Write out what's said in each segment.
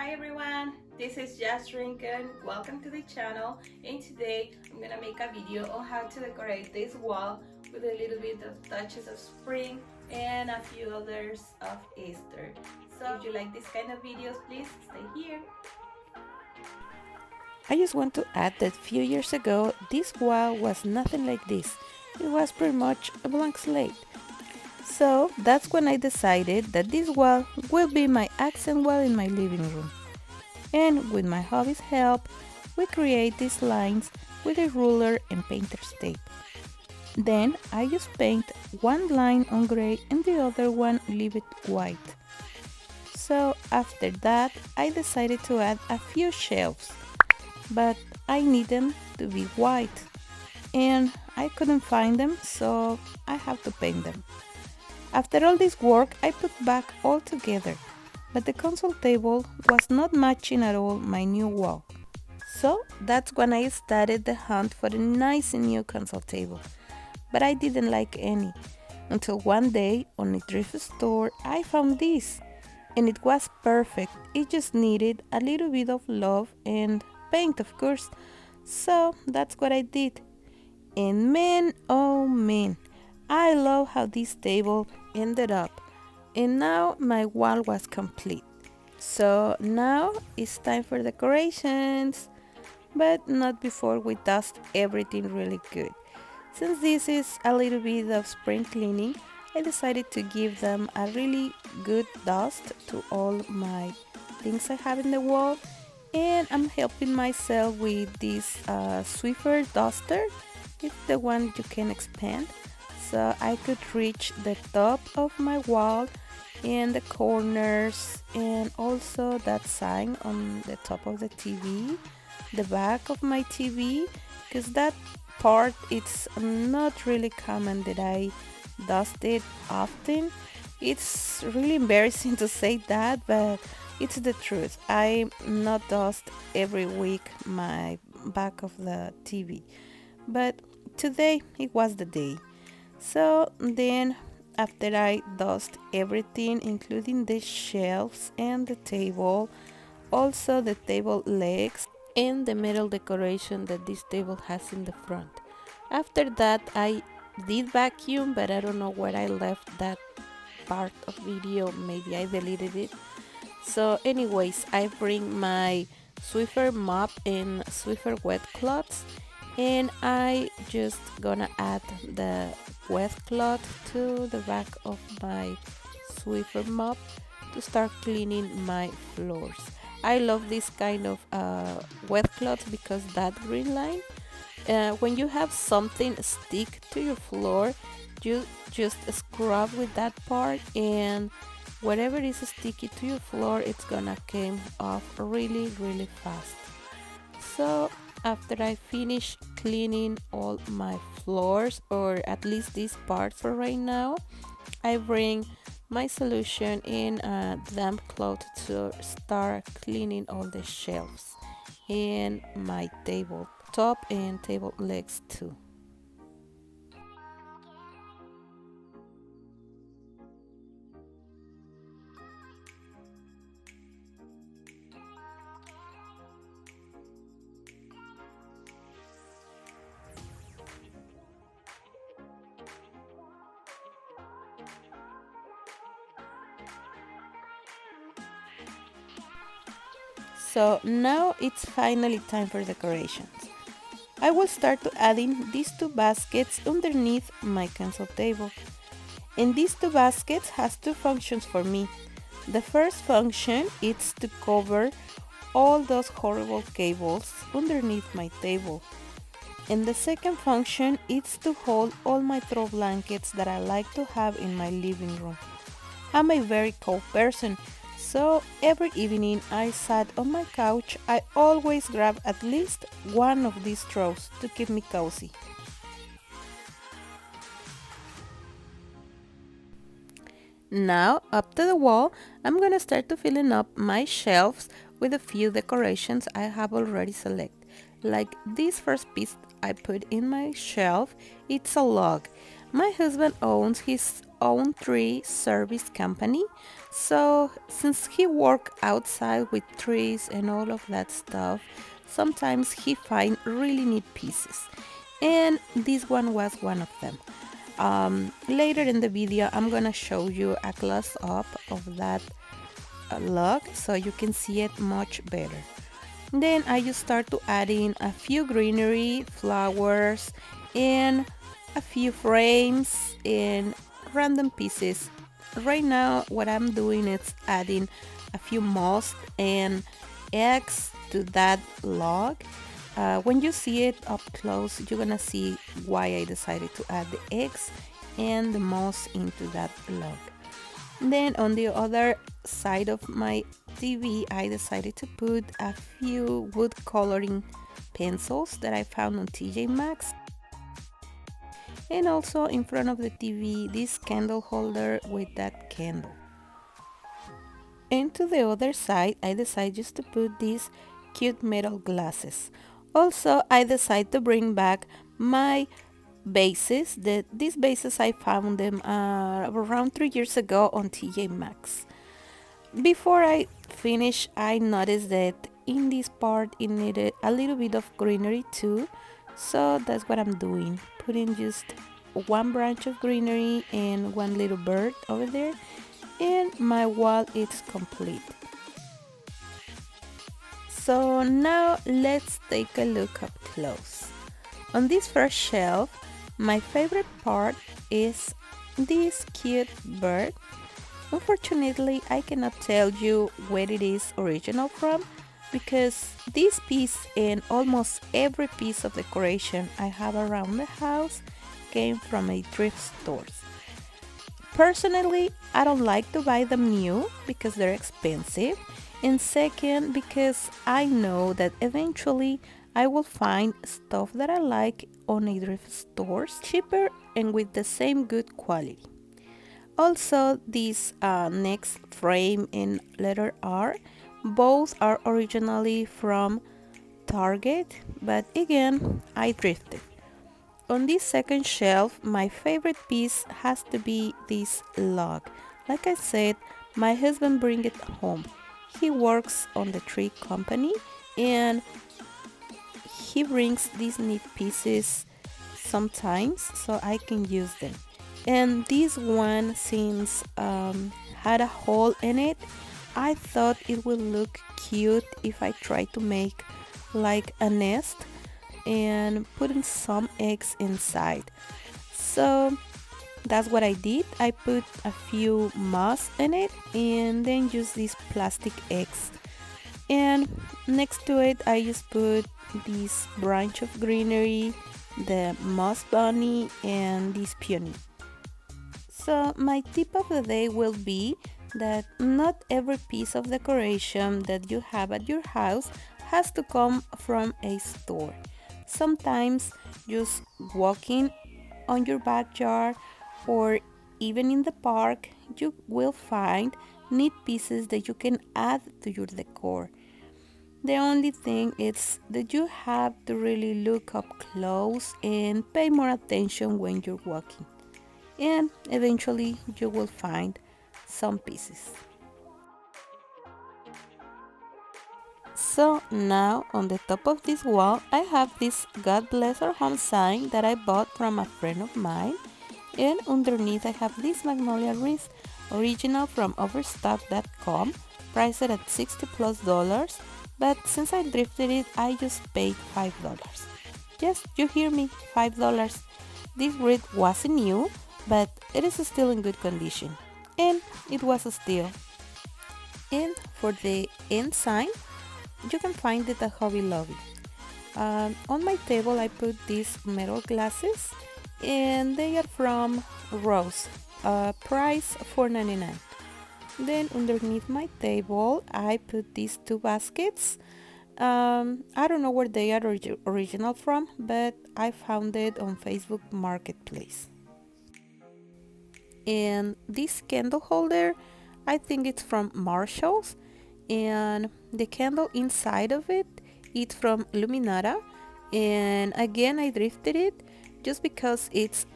Hi everyone, this is Just Rinken. Welcome to the channel, and today I'm gonna make a video on how to decorate this wall with a little bit of touches of spring and a few others of Easter. So if you like this kind of videos, please stay here. I just want to add that a few years ago this wall was nothing like this. It was pretty much a blank slate. So that's when I decided that this wall will be my accent wall in my living room. And with my hobby's help, we create these lines with a ruler and painter's tape. Then I just paint one line on gray and the other one leave it white. So after that I decided to add a few shelves, but I need them to be white and I couldn't find them, so I have to paint them. After all this work I put back all together, but the console table was not matching at all my new wall. So that's when I started the hunt for a nice new console table, but I didn't like any, until one day on a thrift store I found this, and it was perfect. It just needed a little bit of love and paint, of course. So that's what I did. And man, oh man, I love how this table ended up. And now my wall was complete. So now it's time for decorations, but not before we dust everything really good. Since this is a little bit of spring cleaning, I decided to give them a really good dust to all my things I have in the wall, and I'm helping myself with this Swiffer duster. It's the one you can expand, so I could reach the top of my wall and the corners, and also that sign on the top of the TV, the back of my TV, because that part it's not really common that I dust it often. It's really embarrassing to say that, but it's the truth. I not dust every week my back of the TV, but today it was the day. So then after I dust everything, including the shelves and the table, also the table legs and the metal decoration that this table has in the front. After that I did vacuum, but I don't know where I left that part of video. Maybe I deleted it. So anyways, I bring my Swiffer mop and Swiffer wet cloths, and I just gonna add the wet cloth to the back of my Swiffer mop to start cleaning my floors. I love this kind of wet cloth because that green line, when you have something stick to your floor, you just scrub with that part, and whatever is sticky to your floor, it's gonna come off really fast. So after I finish cleaning all my floors, or at least this part for right now, I bring my solution in a damp cloth to start cleaning all the shelves and my table top and table legs too. So now it's finally time for decorations. I will start to adding these two baskets underneath my console table. And these two baskets has two functions for me. The first function is to cover all those horrible cables underneath my table. And the second function is to hold all my throw blankets that I like to have in my living room. I'm a very cold person, so every evening I sat on my couch, I always grab at least one of these throws to keep me cozy. Now, up to the wall, I'm gonna start to filling up my shelves with a few decorations I have already selected. Like this first piece I put in my shelf, it's a log. My husband owns his own tree service company, so since he works outside with trees and all of that stuff, sometimes he finds really neat pieces. And this one was one of them. Later in the video, I'm gonna show you a close up of that log so you can see it much better. Then I just start to add in a few greenery, flowers, and a few frames and random pieces. Right now what I'm doing is adding a few moss and eggs to that log. When you see it up close, you're gonna see why I decided to add the eggs and the moss into that log. Then on the other side of my TV, I decided to put a few wood coloring pencils that I found on TJ Maxx. And also in front of the TV, this candle holder with that candle. And to the other side, I decided just to put these cute metal glasses. Also, I decided to bring back my bases. These bases, I found them around 3 years ago on TJ Maxx. Before I finish, I noticed that in this part it needed a little bit of greenery too, so that's what I'm doing, putting just one branch of greenery and one little bird over there, and my wall is complete. So now let's take a look up close. On this first shelf, my favorite part is this cute bird. Unfortunately, I cannot tell you where it is original from because this piece and almost every piece of decoration I have around the house came from a thrift store. Personally, I don't like to buy them new because they're expensive, and second because I know that eventually I will find stuff that I like on a thrift stores cheaper and with the same good quality. Also, this next frame in letter R, both are originally from Target, but again, I thrifted. On this second shelf, my favorite piece has to be this log. Like I said, my husband bring it home. He works on the tree company and he brings these neat pieces sometimes so I can use them. And this one, since had a hole in it, I thought it would look cute if I try to make like a nest and putting some eggs inside. So that's what I did. I put a few moss in it and then use these plastic eggs. And next to it, I just put this branch of greenery, the moss bunny, and this peony. So my tip of the day will be that not every piece of decoration that you have at your house has to come from a store. Sometimes just walking on your backyard or even in the park, you will find neat pieces that you can add to your decor. The only thing is that you have to really look up close and pay more attention when you're walking. And eventually you will find some pieces. So now on the top of this wall I have this God bless our home sign that I bought from a friend of mine, and underneath I have this Magnolia wreath, original from overstock.com, priced at $60+, but since I thrifted it I just paid $5. Yes, you hear me, $5. This wreath wasn't new, but it is still in good condition, and it was a steal. And for the end sign, you can find it at Hobby Lobby. On my table I put these metal glasses and they are from Rose, price $4.99. Then underneath my table I put these two baskets. I don't know where they are original from, but I found it on Facebook Marketplace. And this candle holder, I think it's from Marshall's, and the candle inside of it, it's from Luminara, and again I thrifted it just because it's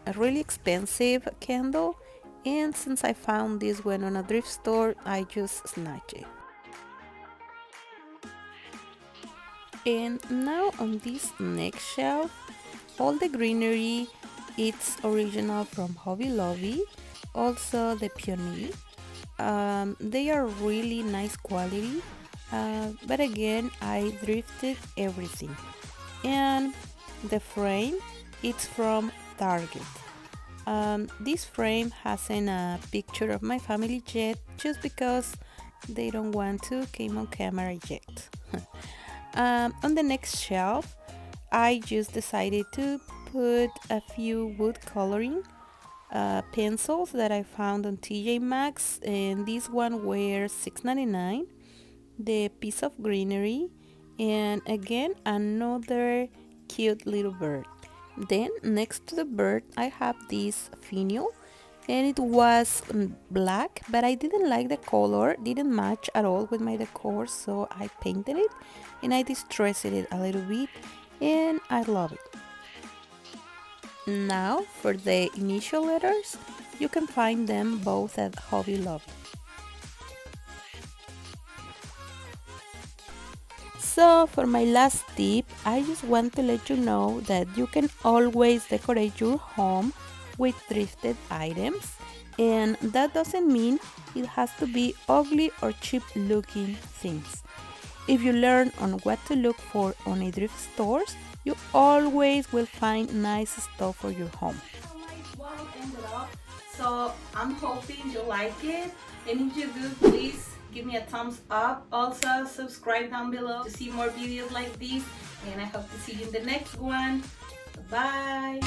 a really expensive candle, and since I found this one on a thrift store, I just snatched it. And now on this next shelf, all the greenery, it's original from Hobby Lobby, also the peony. They are really nice quality, but again I thrifted everything. And the frame, it's from Target. This frame hasn't a picture of my family yet, just because they don't want to came on camera yet. On the next shelf, I just decided to put a few wood coloring pencils that I found on TJ Maxx, and this one were $6.99. The piece of greenery, and again another cute little bird. Then next to the bird, I have this finial, and it was black, but I didn't like the color, didn't match at all with my decor, so I painted it and I distressed it a little bit, and I love it. Now for the initial letters, you can find them both at Hobby Lobby. So for my last tip, I just want to let you know that you can always decorate your home with thrifted items, and that doesn't mean it has to be ugly or cheap looking things. If you learn on what to look for on a thrift stores, you always will find nice stuff for your home. Well, ended up. So I'm hoping you like it, and if you do, please give me a thumbs up. Also subscribe down below to see more videos like this, and I hope to see you in the next one. Bye.